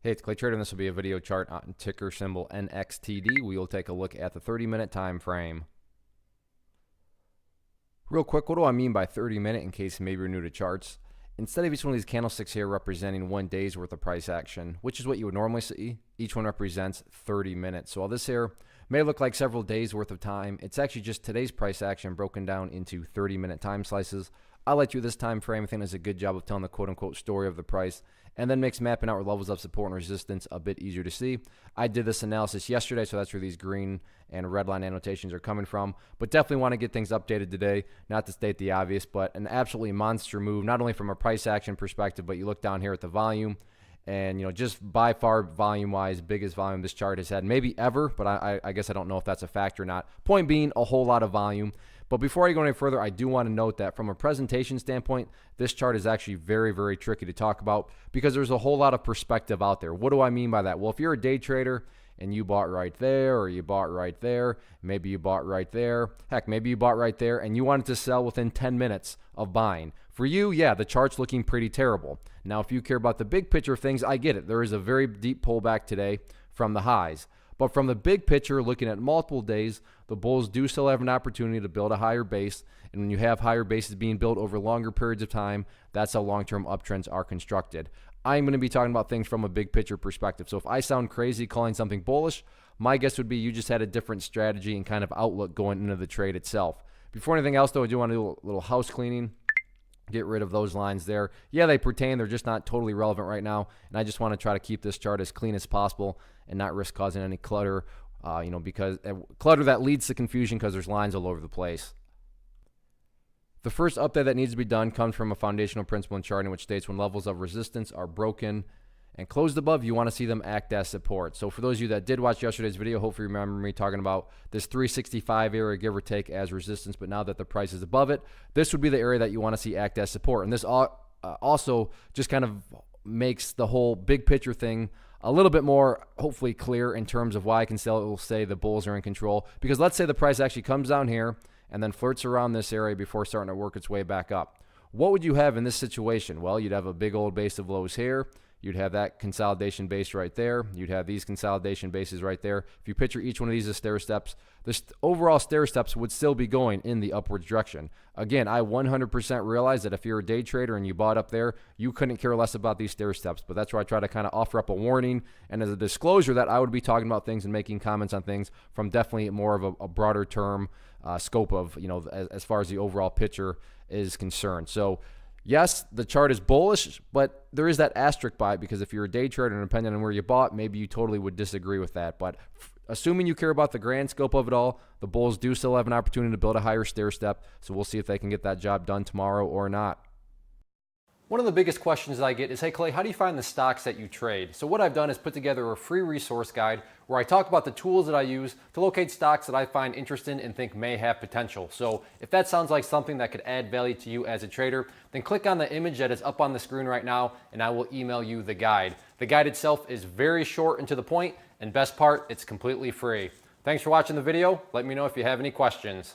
Hey, it's Clay Trader, and this will be a video chart on ticker symbol NXTD. We will take a look at the 30-minute time frame. Real quick, what do I mean by 30-minute in case maybe you're new to charts? Instead of each one of these candlesticks here representing 1 day's worth of price action, which is what you would normally see, each one represents 30 minutes. So while this here may look like several days worth of time, it's actually just today's price action broken down into 30-minute time slices. I like to this time frame. I think it does a good job of telling the quote-unquote story of the price, and then makes mapping out levels of support and resistance a bit easier to see. I did this analysis yesterday, so that's where these green and red line annotations are coming from, but definitely want to get things updated today, not to state the obvious, but an absolutely monster move, not only from a price action perspective, but you look down here at the volume, and just by far volume-wise, biggest volume this chart has had maybe ever, but I guess I don't know if that's a factor or not. Point being, a whole lot of volume. But before I go any further, I do want to note that from a presentation standpoint, this chart is actually very, very tricky to talk about because there's a whole lot of perspective out there. What do I mean by that? Well, if you're a day trader and you bought right there, or you bought right there, maybe you bought right there, heck, maybe you bought right there and you wanted to sell within 10 minutes of buying. For you, yeah, the chart's looking pretty terrible. Now, if you care about the big picture of things, I get it. There is a very deep pullback today from the highs. But from the big picture, looking at multiple days, the bulls do still have an opportunity to build a higher base. And when you have higher bases being built over longer periods of time, that's how long-term uptrends are constructed. I'm going to be talking about things from a big picture perspective. So if I sound crazy calling something bullish, my guess would be you just had a different strategy and kind of outlook going into the trade itself. Before anything else, though, I do want to do a little house cleaning. Get rid of those lines there. Yeah, they pertain. They're just not totally relevant right now. And I just want to try to keep this chart as clean as possible and not risk causing any clutter, because clutter that leads to confusion because there's lines all over the place. The first update that needs to be done comes from a foundational principle in charting, which states when levels of resistance are broken and closed above, you want to see them act as support. So for those of you that did watch yesterday's video, hopefully you remember me talking about this 365 area, give or take, as resistance, but now that the price is above it, this would be the area that you want to see act as support. And this also just kind of makes the whole big picture thing a little bit more, hopefully, clear in terms of why I can say the bulls are in control. Because let's say the price actually comes down here and then flirts around this area before starting to work its way back up. What would you have in this situation? Well, you'd have a big old base of lows here. You'd have that consolidation base right there. You'd have these consolidation bases right there. If you picture each one of these as stair steps, the overall stair steps would still be going in the upwards direction. Again, I 100% realize that if you're a day trader and you bought up there, you couldn't care less about these stair steps. But that's where I try to kind of offer up a warning and as a disclosure that I would be talking about things and making comments on things from definitely more of a broader term scope of, as far as the overall picture is concerned. So yes, the chart is bullish, but there is that asterisk by it because if you're a day trader and depending on where you bought, maybe you totally would disagree with that. But assuming you care about the grand scope of it all, the bulls do still have an opportunity to build a higher stair step. So we'll see if they can get that job done tomorrow or not. One of the biggest questions that I get is, hey Clay, how do you find the stocks that you trade? So what I've done is put together a free resource guide where I talk about the tools that I use to locate stocks that I find interesting and think may have potential. So if that sounds like something that could add value to you as a trader, then click on the image that is up on the screen right now and I will email you the guide. The guide itself is very short and to the point, and best part, it's completely free. Thanks for watching the video. Let me know if you have any questions.